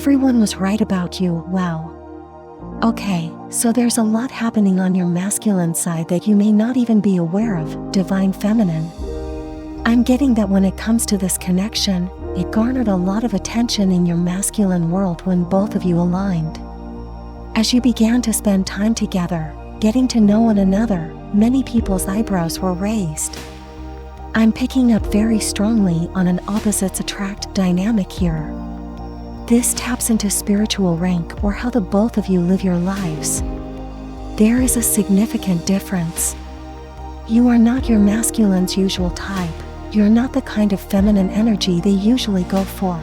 Everyone was right about you. Wow. Okay, so there's a lot happening on your masculine side that you may not even be aware of, divine feminine. I'm getting that when it comes to this connection, it garnered a lot of attention in your masculine world when both of you aligned. As you began to spend time together, getting to know one another, many people's eyebrows were raised. I'm picking up very strongly on an opposites attract dynamic here. This taps into spiritual rank or how the both of you live your lives. There is a significant difference. You are not your masculine's usual type. You're not the kind of feminine energy they usually go for.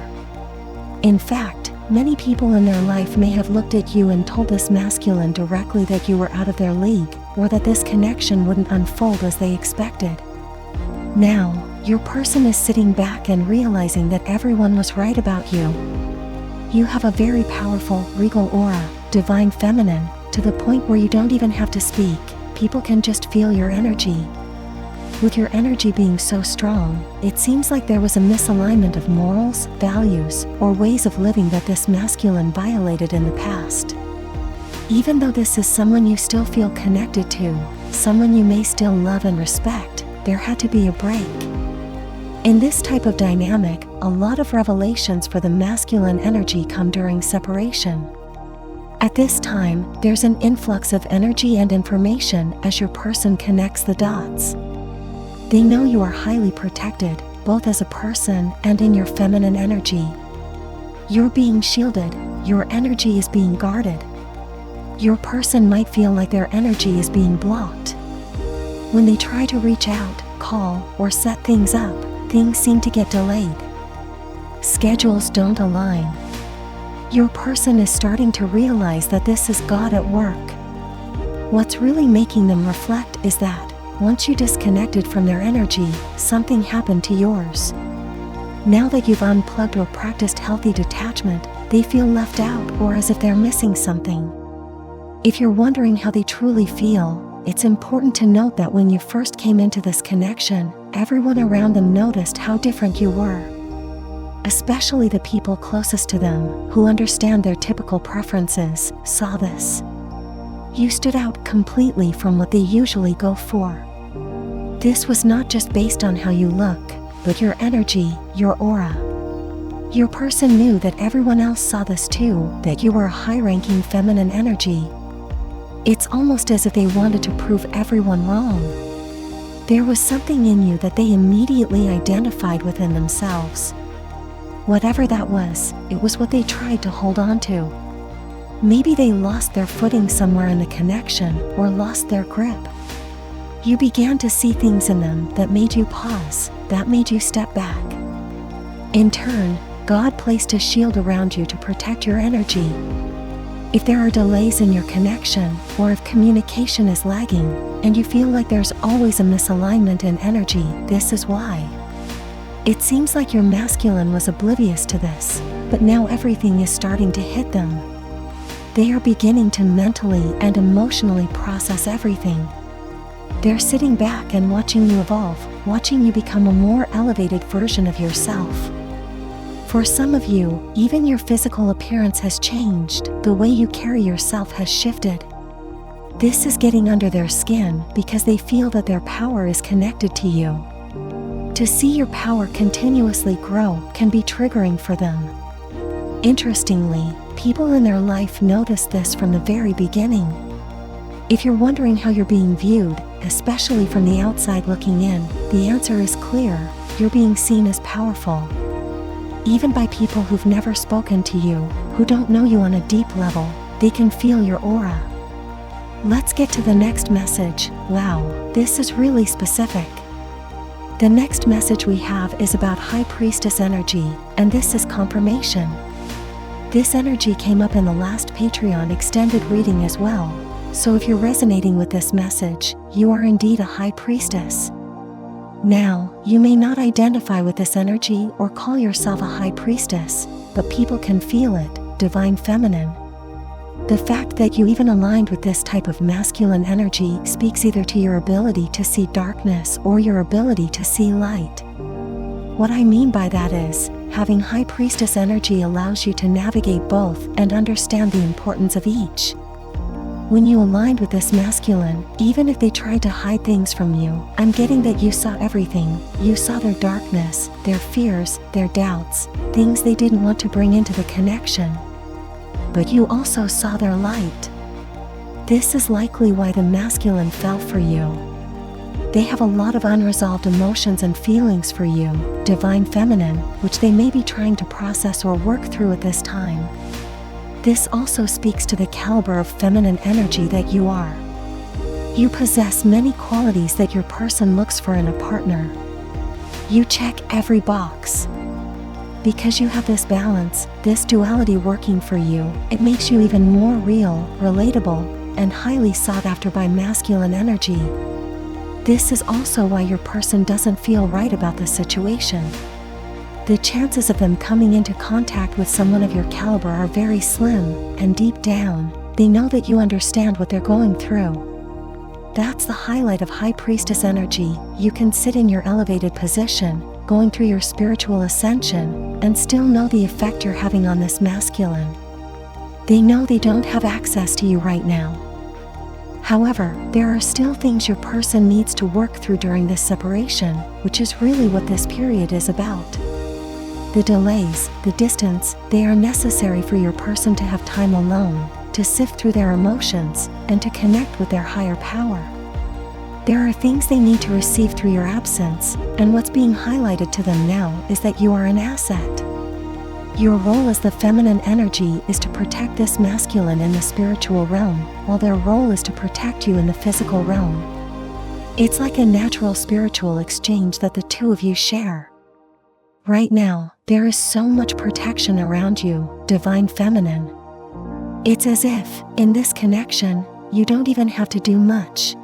In fact, many people in their life may have looked at you and told this masculine directly that you were out of their league, or that this connection wouldn't unfold as they expected. Now, your person is sitting back and realizing that everyone was right about you. You have a very powerful, regal aura, divine feminine, to the point where you don't even have to speak. People can just feel your energy. With your energy being so strong, it seems like there was a misalignment of morals, values, or ways of living that this masculine violated in the past. Even though this is someone you still feel connected to, someone you may still love and respect, there had to be a break. In this type of dynamic, a lot of revelations for the masculine energy come during separation. At this time, there's an influx of energy and information as your person connects the dots. They know you are highly protected, both as a person and in your feminine energy. You're being shielded, your energy is being guarded. Your person might feel like their energy is being blocked. When they try to reach out, call, or set things up, things seem to get delayed. Schedules don't align. Your person is starting to realize that this is God at work. What's really making them reflect is that, once you disconnected from their energy, something happened to yours. Now that you've unplugged or practiced healthy detachment, they feel left out or as if they're missing something. If you're wondering how they truly feel, it's important to note that when you first came into this connection, everyone around them noticed how different you were. Especially the people closest to them, who understand their typical preferences, saw this. You stood out completely from what they usually go for. This was not just based on how you look, but your energy, your aura. Your person knew that everyone else saw this too, that you were a high-ranking feminine energy. It's almost as if they wanted to prove everyone wrong. There was something in you that they immediately identified within themselves. Whatever that was, it was what they tried to hold on to. Maybe they lost their footing somewhere in the connection, or lost their grip. You began to see things in them that made you pause, that made you step back. In turn, God placed a shield around you to protect your energy. If there are delays in your connection, or if communication is lagging, and you feel like there's always a misalignment in energy, this is why. It seems like your masculine was oblivious to this, but now everything is starting to hit them. They are beginning to mentally and emotionally process everything. They're sitting back and watching you evolve, watching you become a more elevated version of yourself. For some of you, even your physical appearance has changed, the way you carry yourself has shifted. This is getting under their skin because they feel that their power is connected to you. To see your power continuously grow can be triggering for them. Interestingly, people in their life notice this from the very beginning. If you're wondering how you're being viewed, especially from the outside looking in, the answer is clear: you're being seen as powerful. Even by people who've never spoken to you, who don't know you on a deep level, they can feel your aura. Let's get to the next message. Wow, this is really specific. The next message we have is about High Priestess energy, and this is confirmation. This energy came up in the last Patreon extended reading as well, so if you're resonating with this message, you are indeed a High Priestess. Now, you may not identify with this energy or call yourself a High Priestess, but people can feel it, Divine Feminine. The fact that you even aligned with this type of masculine energy speaks either to your ability to see darkness or your ability to see light. What I mean by that is, having High Priestess energy allows you to navigate both and understand the importance of each. When you aligned with this masculine, even if they tried to hide things from you, I'm getting that you saw everything. You saw their darkness, their fears, their doubts, things they didn't want to bring into the connection. But you also saw their light. This is likely why the masculine fell for you. They have a lot of unresolved emotions and feelings for you, divine feminine, which they may be trying to process or work through at this time. This also speaks to the caliber of feminine energy that you are. You possess many qualities that your person looks for in a partner. You check every box. Because you have this balance, this duality working for you, it makes you even more real, relatable, and highly sought after by masculine energy. This is also why your person doesn't feel right about the situation. The chances of them coming into contact with someone of your caliber are very slim, and deep down, they know that you understand what they're going through. That's the highlight of High Priestess energy. You can sit in your elevated position, going through your spiritual ascension, and still know the effect you're having on this masculine. They know they don't have access to you right now. However, there are still things your person needs to work through during this separation, which is really what this period is about. The delays, the distance, they are necessary for your person to have time alone, to sift through their emotions, and to connect with their higher power. There are things they need to receive through your absence, and what's being highlighted to them now is that you are an asset. Your role as the feminine energy is to protect this masculine in the spiritual realm, while their role is to protect you in the physical realm. It's like a natural spiritual exchange that the two of you share. Right now, there is so much protection around you, divine feminine. It's as if, in this connection, you don't even have to do much.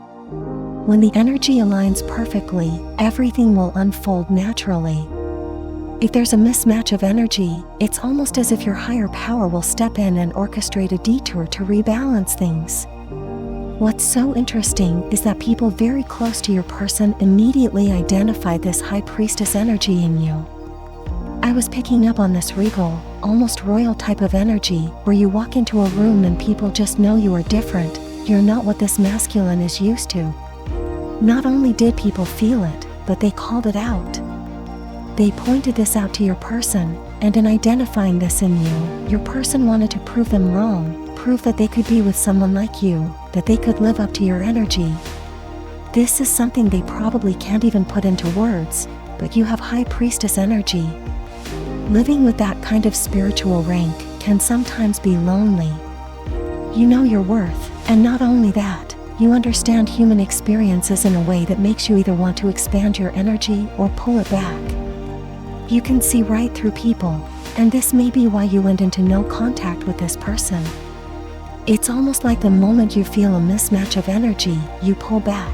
When the energy aligns perfectly, everything will unfold naturally. If there's a mismatch of energy, it's almost as if your higher power will step in and orchestrate a detour to rebalance things. What's so interesting is that people very close to your person immediately identify this High Priestess energy in you. I was picking up on this regal, almost royal type of energy, where you walk into a room and people just know you are different, you're not what this masculine is used to. Not only did people feel it, but they called it out. They pointed this out to your person, and in identifying this in you, your person wanted to prove them wrong, prove that they could be with someone like you, that they could live up to your energy. This is something they probably can't even put into words, but you have High Priestess energy. Living with that kind of spiritual rank can sometimes be lonely. You know your worth, and not only that, you understand human experiences in a way that makes you either want to expand your energy or pull it back. You can see right through people, and this may be why you went into no contact with this person. It's almost like the moment you feel a mismatch of energy, you pull back.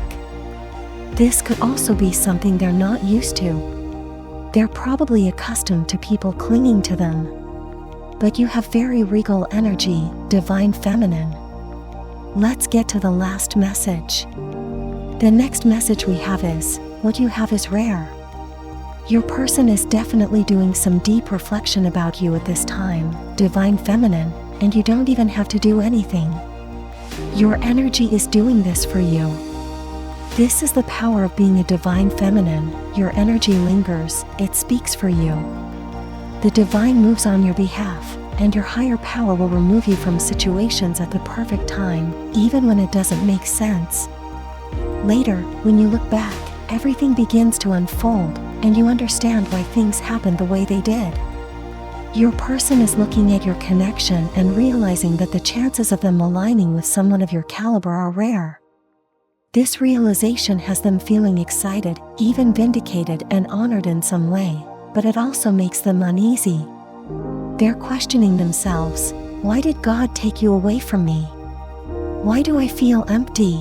This could also be something they're not used to. They're probably accustomed to people clinging to them. But you have very regal energy, divine feminine. Let's get to the last message. The next message we have is, what you have is rare. Your person is definitely doing some deep reflection about you at this time, divine feminine, and you don't even have to do anything. Your energy is doing this for you. This is the power of being a divine feminine. Your energy lingers, it speaks for you. The divine moves on your behalf, and your higher power will remove you from situations at the perfect time, even when it doesn't make sense. Later, when you look back, everything begins to unfold, and you understand why things happened the way they did. Your person is looking at your connection and realizing that the chances of them aligning with someone of your caliber are rare. This realization has them feeling excited, even vindicated and honored in some way, but it also makes them uneasy. They're questioning themselves, why did God take you away from me? Why do I feel empty?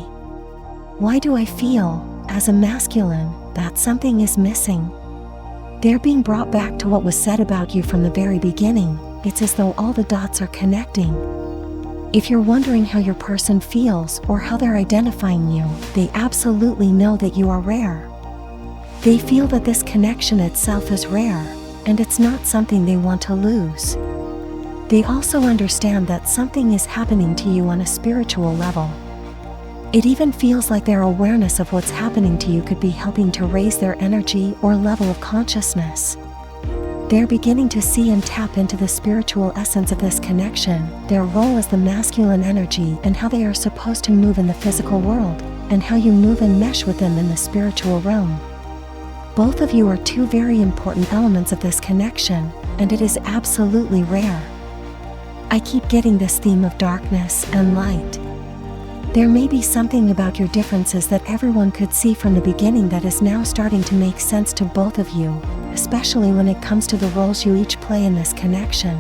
Why do I feel, as a masculine, that something is missing? They're being brought back to what was said about you from the very beginning. It's as though all the dots are connecting. If you're wondering how your person feels or how they're identifying you, they absolutely know that you are rare. They feel that this connection itself is rare, and it's not something they want to lose. They also understand that something is happening to you on a spiritual level. It even feels like their awareness of what's happening to you could be helping to raise their energy or level of consciousness. They're beginning to see and tap into the spiritual essence of this connection, their role as the masculine energy and how they are supposed to move in the physical world, and how you move and mesh with them in the spiritual realm. Both of you are two very important elements of this connection, and it is absolutely rare. I keep getting this theme of darkness and light. There may be something about your differences that everyone could see from the beginning that is now starting to make sense to both of you, especially when it comes to the roles you each play in this connection.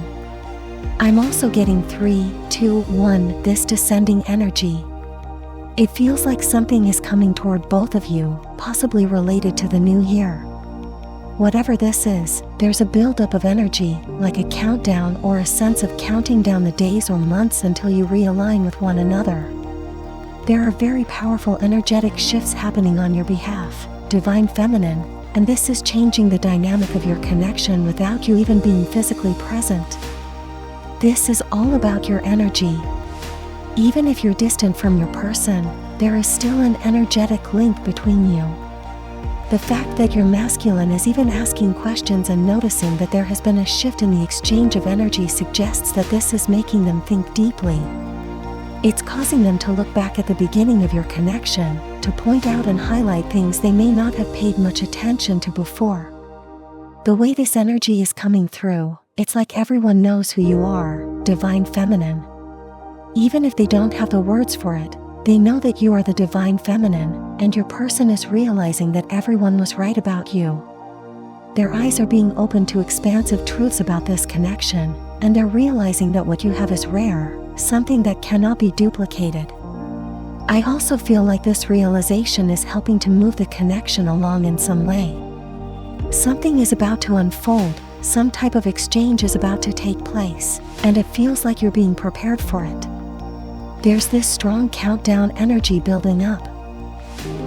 I'm also getting 3, 2, 1, this descending energy. It feels like something is coming toward both of you, possibly related to the new year. Whatever this is, there's a buildup of energy, like a countdown or a sense of counting down the days or months until you realign with one another. There are very powerful energetic shifts happening on your behalf, Divine Feminine, and this is changing the dynamic of your connection without you even being physically present. This is all about your energy. Even if you're distant from your person, there is still an energetic link between you. The fact that your masculine is even asking questions and noticing that there has been a shift in the exchange of energy suggests that this is making them think deeply. It's causing them to look back at the beginning of your connection, to point out and highlight things they may not have paid much attention to before. The way this energy is coming through, it's like everyone knows who you are, Divine Feminine. Even if they don't have the words for it, they know that you are the Divine Feminine, and your person is realizing that everyone was right about you. Their eyes are being opened to expansive truths about this connection, and they're realizing that what you have is rare, something that cannot be duplicated. I also feel like this realization is helping to move the connection along in some way. Something is about to unfold, some type of exchange is about to take place, and it feels like you're being prepared for it. There's this strong countdown energy building up.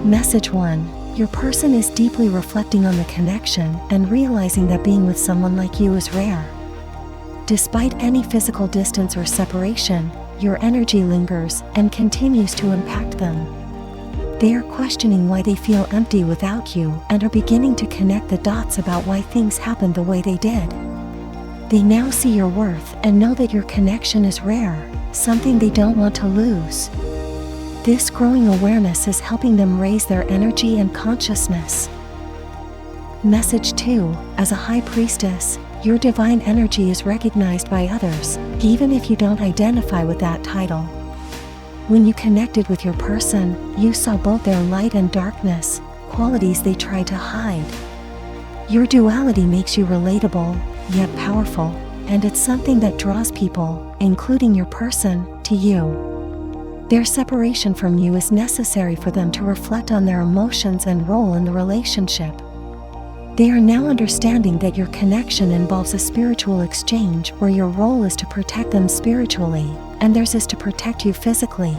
Message 1. Your person is deeply reflecting on the connection and realizing that being with someone like you is rare. Despite any physical distance or separation, your energy lingers and continues to impact them. They are questioning why they feel empty without you and are beginning to connect the dots about why things happened the way they did. They now see your worth and know that your connection is rare, something they don't want to lose. This growing awareness is helping them raise their energy and consciousness. Message 2. As a high priestess, your divine energy is recognized by others, even if you don't identify with that title. When you connected with your person, you saw both their light and darkness, qualities they tried to hide. Your duality makes you relatable, yet powerful, and it's something that draws people, including your person, to you. Their separation from you is necessary for them to reflect on their emotions and role in the relationship. They are now understanding that your connection involves a spiritual exchange where your role is to protect them spiritually, and theirs is to protect you physically.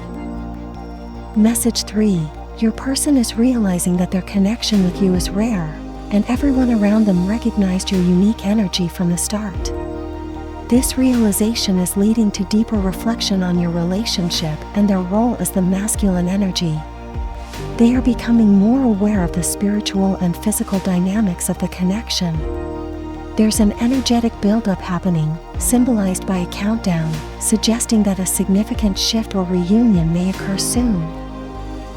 Message 3. Your person is realizing that their connection with you is rare, and everyone around them recognized your unique energy from the start. This realization is leading to deeper reflection on your relationship and their role as the masculine energy. They are becoming more aware of the spiritual and physical dynamics of the connection. There's an energetic buildup happening, symbolized by a countdown, suggesting that a significant shift or reunion may occur soon.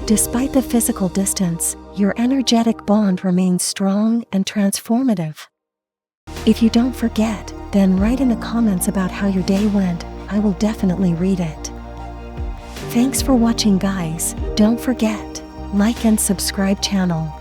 Despite the physical distance, your energetic bond remains strong and transformative. If you don't forget, then write in the comments about how your day went. I will definitely read it. Thanks for watching, guys. Don't forget, like and subscribe channel.